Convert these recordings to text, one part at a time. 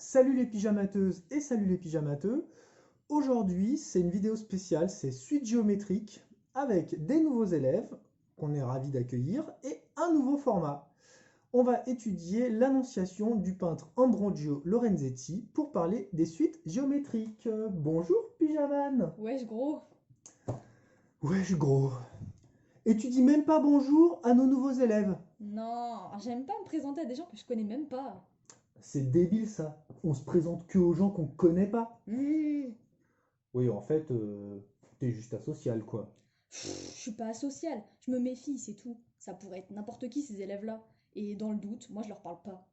Salut les pyjamateuses et salut les pyjamateux. Aujourd'hui, c'est une vidéo spéciale, c'est suite géométrique avec des nouveaux élèves qu'on est ravis d'accueillir et un nouveau format. On va étudier l'annonciation du peintre Ambrogio Lorenzetti pour parler des suites géométriques. Bonjour pyjaman. Wesh gros. Wesh gros. Et tu dis même pas bonjour à nos nouveaux élèves. Non, j'aime pas me présenter à des gens que je connais même pas. C'est débile ça. On se présente que aux gens qu'on connaît pas. Hmm, Oui, en fait, t'es juste asocial quoi. je suis pas asociale, je me méfie, c'est tout. Ça pourrait être n'importe qui ces élèves-là. Et dans le doute, moi je leur parle pas.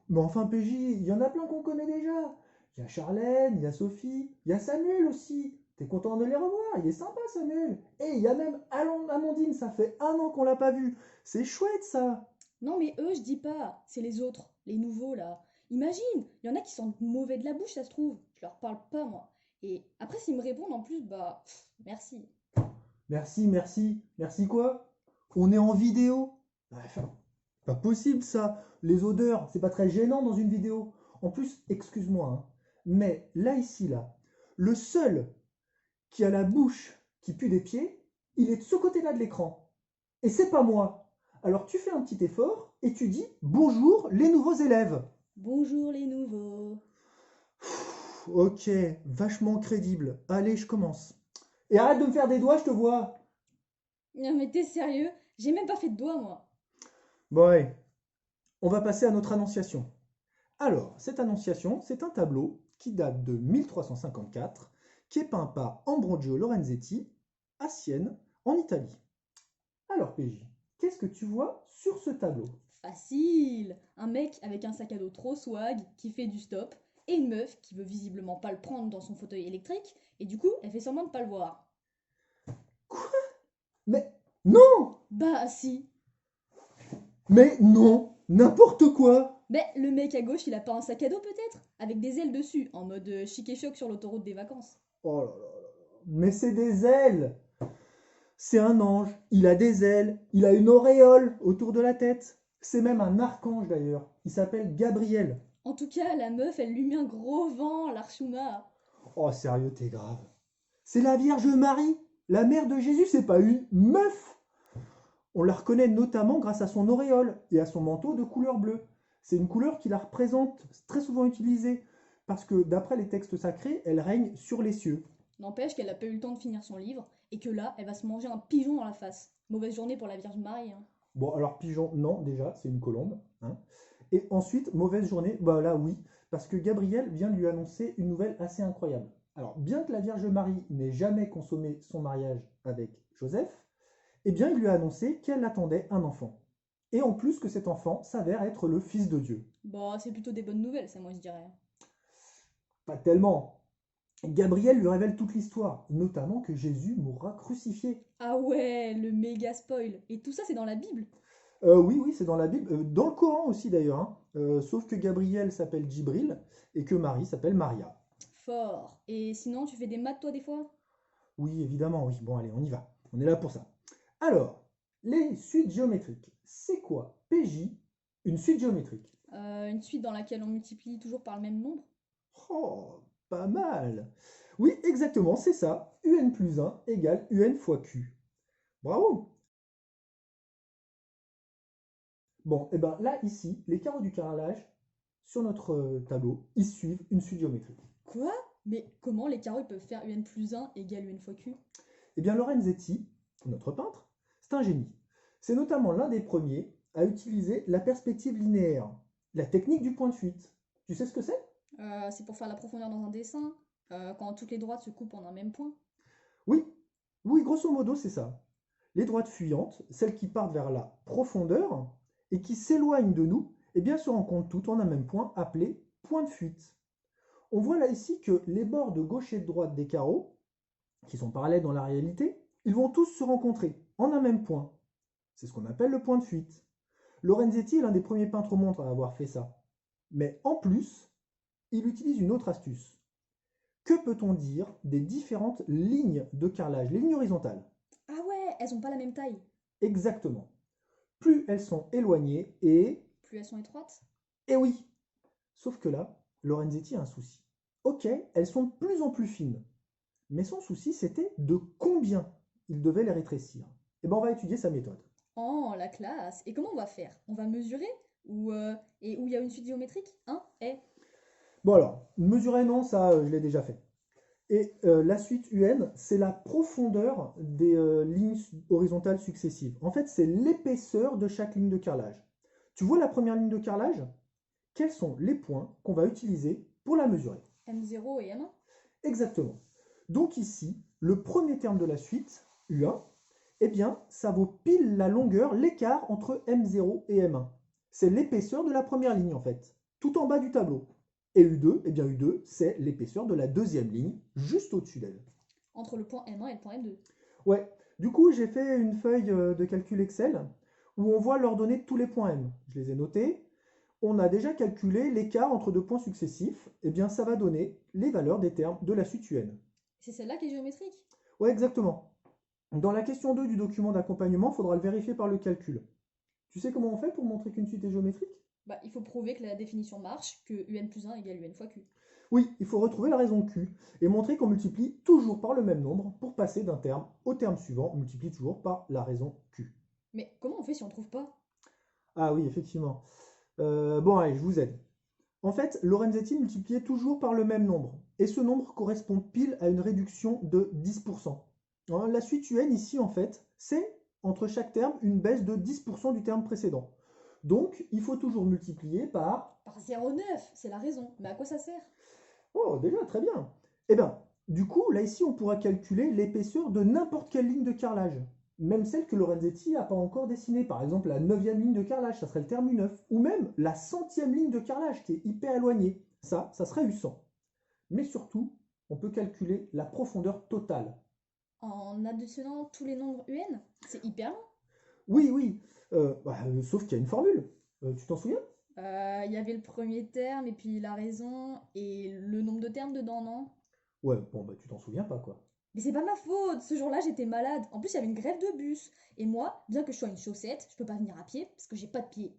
Mais enfin, PJ, il y en a plein qu'on connaît déjà. Il y a Charlène, il y a Sophie, il y a Samuel aussi. T'es content de les revoir, il est sympa Samuel. Et il y a même Amandine, ça fait 1 an qu'on l'a pas vu. C'est chouette ça. Non mais eux, je dis pas, c'est les autres, les nouveaux là. Imagine, il y en a qui sentent mauvais de la bouche, ça se trouve. Je leur parle pas moi. Et après s'ils me répondent en plus, bah merci. Merci, merci. Merci quoi? On est en vidéo. Enfin, pas possible ça. Les odeurs, c'est pas très gênant dans une vidéo. En plus, excuse-moi, hein, mais là, ici, là, le seul qui a la bouche qui pue des pieds, il est de ce côté-là de l'écran. Et c'est pas moi. Alors tu fais un petit effort et tu dis bonjour les nouveaux élèves. Bonjour les nouveaux. Ok, vachement crédible. Allez, je commence. Et arrête de me faire des doigts, je te vois. Non mais t'es sérieux? J'ai même pas fait de doigts moi. Bon, allez, on va passer à notre annonciation. Alors, cette annonciation, c'est un tableau qui date de 1354, qui est peint par Ambrogio Lorenzetti à Sienne, en Italie. Alors, PJ, qu'est-ce que tu vois sur ce tableau? Facile! Un mec avec un sac à dos trop swag qui fait du stop et une meuf qui veut visiblement pas le prendre dans son fauteuil électrique et du coup elle fait semblant de pas le voir. Quoi? Mais non! Bah si! Mais non! N'importe quoi! Mais le mec à gauche il a pas un sac à dos peut-être? Avec des ailes dessus, en mode chic et choc sur l'autoroute des vacances. Oh là là là là. Mais c'est des ailes! C'est un ange, il a des ailes, il a une auréole autour de la tête. C'est même un archange d'ailleurs. Il s'appelle Gabriel. En tout cas, la meuf elle lui met un gros vent, l'Archuma. Oh sérieux, t'es grave. C'est la Vierge Marie, la mère de Jésus, c'est pas une meuf. On la reconnaît notamment grâce à son auréole et à son manteau de couleur bleue. C'est une couleur qui la représente, très souvent utilisée, parce que d'après les textes sacrés, elle règne sur les cieux. N'empêche qu'elle a pas eu le temps de finir son livre et que là elle va se manger un pigeon dans la face. Mauvaise journée pour la Vierge Marie, hein. Bon, alors pigeon, non, déjà, c'est une colombe, hein. Et ensuite, mauvaise journée, bah là oui, parce que Gabriel vient de lui annoncer une nouvelle assez incroyable. Alors, bien que la Vierge Marie n'ait jamais consommé son mariage avec Joseph, eh bien, il lui a annoncé qu'elle attendait un enfant. Et en plus que cet enfant s'avère être le Fils de Dieu. Bah c'est plutôt des bonnes nouvelles ça moi je dirais. Pas tellement. Gabriel lui révèle toute l'histoire, notamment que Jésus mourra crucifié. Ah ouais, le méga spoil. Et tout ça, c'est dans la Bible. Oui, oui, c'est dans la Bible, dans le Coran aussi d'ailleurs, hein. Sauf que Gabriel s'appelle Djibril et que Marie s'appelle Maria. Fort. Et sinon, tu fais des maths, toi, des fois? Oui, évidemment, oui. Bon, allez, on y va. On est là pour ça. Alors, les suites géométriques. C'est quoi, PJ, une suite géométrique? Une suite dans laquelle on multiplie toujours par le même nombre? Oh, pas mal. Oui, exactement, c'est ça. UN plus 1 égale UN fois Q. Bravo. Bon, et ben là, ici, les carreaux du carrelage, sur notre tableau, ils suivent une suite géométrique. Quoi? Mais comment les carreaux ils peuvent faire un plus un égale un fois q? Eh bien, Lorenzetti, notre peintre, c'est un génie. C'est notamment l'un des premiers à utiliser la perspective linéaire, la technique du point de fuite. Tu sais ce que c'est? C'est pour faire la profondeur dans un dessin, quand toutes les droites se coupent en un même point. Oui, oui, grosso modo, c'est ça. Les droites fuyantes, celles qui partent vers la profondeur et qui s'éloignent de nous, eh bien, se rencontrent toutes en un même point appelé point de fuite. On voit là ici que les bords de gauche et de droite des carreaux, qui sont parallèles dans la réalité, ils vont tous se rencontrer en un même point. C'est ce qu'on appelle le point de fuite. Lorenzetti est l'un des premiers peintres au monde à avoir fait ça. Mais en plus, il utilise une autre astuce. Que peut-on dire des différentes lignes de carrelage, les lignes horizontales? Ah ouais, elles ont pas la même taille. Exactement. Plus elles sont éloignées et... Plus elles sont étroites. Et oui, Sauf que là, Lorenzetti a un souci. Ok, elles sont de plus en plus fines, mais son souci c'était de combien il devait les rétrécir. Et ben on va étudier sa méthode. Oh, la classe! Et comment on va faire? On va mesurer? Et où il y a une suite géométrique? Hein? Eh? Bon alors, mesurer non, ça je l'ai déjà fait. Et la suite UN, c'est la profondeur des lignes horizontales successives. En fait, c'est l'épaisseur de chaque ligne de carrelage. Tu vois la première ligne de carrelage? Quels sont les points qu'on va utiliser pour la mesurer? M0 et M1? Exactement. Donc ici, le premier terme de la suite, U1, eh bien, ça vaut pile la longueur, l'écart entre M0 et M1. C'est l'épaisseur de la première ligne en fait, tout en bas du tableau. Et U2, eh bien U2, c'est l'épaisseur de la deuxième ligne, juste au-dessus d'elle. Entre le point M1 et le point M2. Ouais, du coup, j'ai fait une feuille de calcul Excel où on voit l'ordonnée de tous les points M. Je les ai notés. On a déjà calculé l'écart entre deux points successifs. Eh bien, ça va donner les valeurs des termes de la suite UN. C'est celle-là qui est géométrique? Ouais, exactement. Dans la question 2 du document d'accompagnement, il faudra le vérifier par le calcul. Tu sais comment on fait pour montrer qu'une suite est géométrique? Bah, il faut prouver que la définition marche, que UN plus 1 égale UN fois Q. Oui, il faut retrouver la raison Q et montrer qu'on multiplie toujours par le même nombre pour passer d'un terme au terme suivant. On multiplie toujours par la raison Q. Mais comment on fait si on trouve pas? Ah oui, effectivement. Bon, allez, je vous aide. En fait, Lorenzetti multipliait toujours par le même nombre, et ce nombre correspond pile à une réduction de 10%. Hein, la suite UN ici, en fait, c'est entre chaque terme une baisse de 10% du terme précédent. Donc, il faut toujours multiplier par... Par 0,9, c'est la raison. Mais à quoi ça sert? Oh, déjà, très bien. Eh bien, du coup, là, ici, on pourra calculer l'épaisseur de n'importe quelle ligne de carrelage. Même celle que Lorenzetti n'a pas encore dessinée. Par exemple, la 9e ligne de carrelage, ça serait le terme U9. Ou même la 100e ligne de carrelage, qui est hyper éloignée. Ça serait U100. Mais surtout, on peut calculer la profondeur totale. En additionnant tous les nombres UN? C'est hyper long. Oui, oui, sauf qu'il y a une formule. Tu t'en souviens? Il y avait le premier terme, et puis la raison, et le nombre de termes dedans, non? Ouais, bon, bah tu t'en souviens pas, quoi. Mais c'est pas ma faute, ce jour-là j'étais malade. En plus, il y avait une grève de bus. Et moi, bien que je sois une chaussette, je peux pas venir à pied parce que j'ai pas de pied.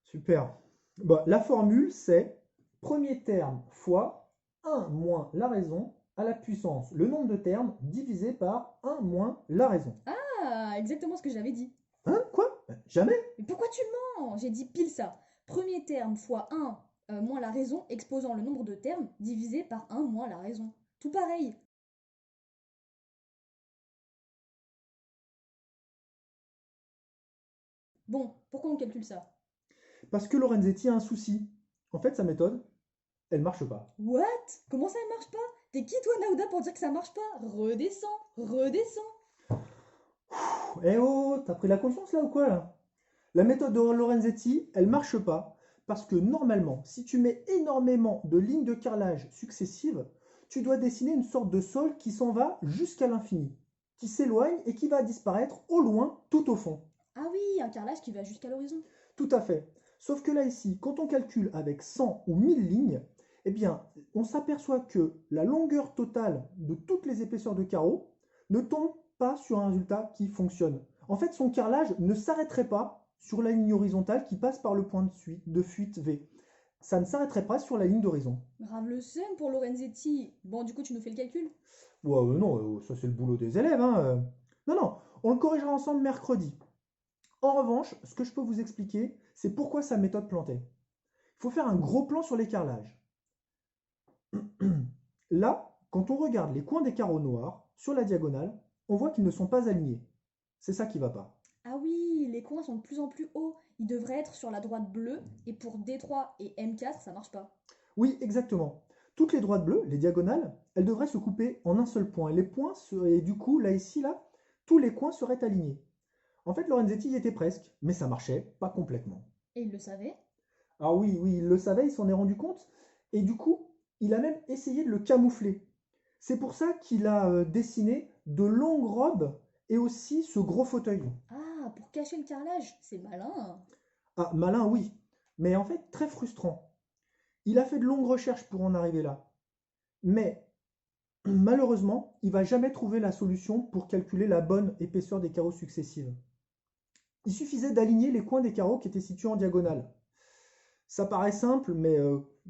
Super. Bah, la formule, c'est premier terme fois un moins la raison à la puissance, le nombre de termes divisé par un moins la raison. Ah, exactement ce que j'avais dit. Hein? Quoi? Jamais? Mais pourquoi tu mens? J'ai dit pile ça. Premier terme fois un moins la raison exposant le nombre de termes divisé par un moins la raison. Tout pareil. Bon, pourquoi on calcule ça? Parce que Lorenzetti a un souci. En fait, sa méthode, elle marche pas. What? Comment ça ne marche pas? T'es qui toi, Naouda, pour dire que ça marche pas? Redescends, redescends. Eh oh, t'as pris la conscience là ou quoi là? La méthode de Lorenzetti, elle marche pas parce que normalement, si tu mets énormément de lignes de carrelage successives, tu dois dessiner une sorte de sol qui s'en va jusqu'à l'infini, qui s'éloigne et qui va disparaître au loin, tout au fond. Ah oui, un carrelage qui va jusqu'à l'horizon. Tout à fait. Sauf que là ici, quand on calcule avec 100 ou 1000 lignes, eh bien, on s'aperçoit que la longueur totale de toutes les épaisseurs de carreaux ne tombe pas sur un résultat qui fonctionne. En fait, son carrelage ne s'arrêterait pas sur la ligne horizontale qui passe par le point de fuite V. Ça ne s'arrêterait pas sur la ligne d'horizon. Grave le seum pour Lorenzetti. Bon, du coup, tu nous fais le calcul? Ouais, non, ça c'est le boulot des élèves, hein. Non, non, on le corrigera ensemble mercredi. En revanche, ce que je peux vous expliquer, c'est pourquoi sa méthode plantait. Il faut faire un gros plan sur les carrelages. Là, quand on regarde les coins des carreaux noirs sur la diagonale, on voit qu'ils ne sont pas alignés. C'est ça qui va pas. Ah oui, les coins sont de plus en plus hauts. Ils devraient être sur la droite bleue. Et pour D3 et M4, ça marche pas. Oui, exactement. Toutes les droites bleues, les diagonales, elles devraient se couper en un seul point. Et les points seraient, du coup, là, ici, là, tous les coins seraient alignés. En fait, Lorenzetti y était presque, mais ça marchait pas complètement. Et il le savait. Ah oui, oui, il le savait, il s'en est rendu compte. Et du coup, il a même essayé de le camoufler. C'est pour ça qu'il a dessiné de longues robes et aussi ce gros fauteuil. Ah, pour cacher le carrelage, c'est malin. Ah, malin, oui, mais en fait très frustrant. Il a fait de longues recherches pour en arriver là. Mais malheureusement, il va jamais trouver la solution pour calculer la bonne épaisseur des carreaux successives. Il suffisait d'aligner les coins des carreaux qui étaient situés en diagonale. Ça paraît simple, mais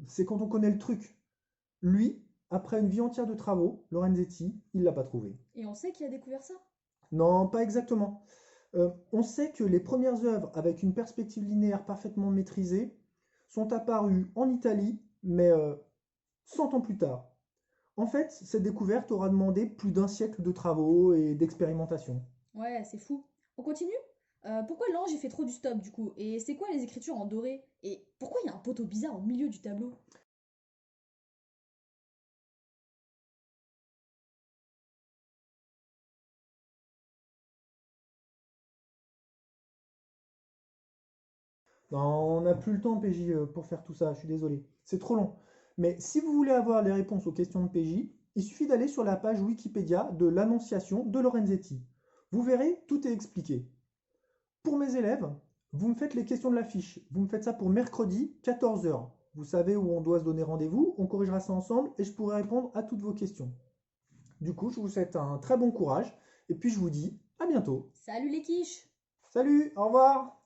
c'est quand on connaît le truc. Lui, après une vie entière de travaux, Lorenzetti, il l'a pas trouvé. Et on sait qui a découvert ça? Non, pas exactement. On sait que les premières œuvres avec une perspective linéaire parfaitement maîtrisée sont apparues en Italie, mais 100 ans plus tard. En fait, cette découverte aura demandé plus d'un siècle de travaux et d'expérimentation. Ouais, c'est fou. On continue? Pourquoi l'ange il fait trop du stop du coup? Et c'est quoi les écritures en doré? Et pourquoi il y a un poteau bizarre au milieu du tableau? Non, on n'a plus le temps, PJ, pour faire tout ça, je suis désolé. C'est trop long. Mais si vous voulez avoir les réponses aux questions de PJ, il suffit d'aller sur la page Wikipédia de l'Annonciation de Lorenzetti. Vous verrez, tout est expliqué. Pour mes élèves, vous me faites les questions de la fiche. Vous me faites ça pour mercredi, 14 heures. Vous savez où on doit se donner rendez-vous, on corrigera ça ensemble et je pourrai répondre à toutes vos questions. Du coup, je vous souhaite un très bon courage et puis je vous dis à bientôt. Salut les quiches! Salut, au revoir!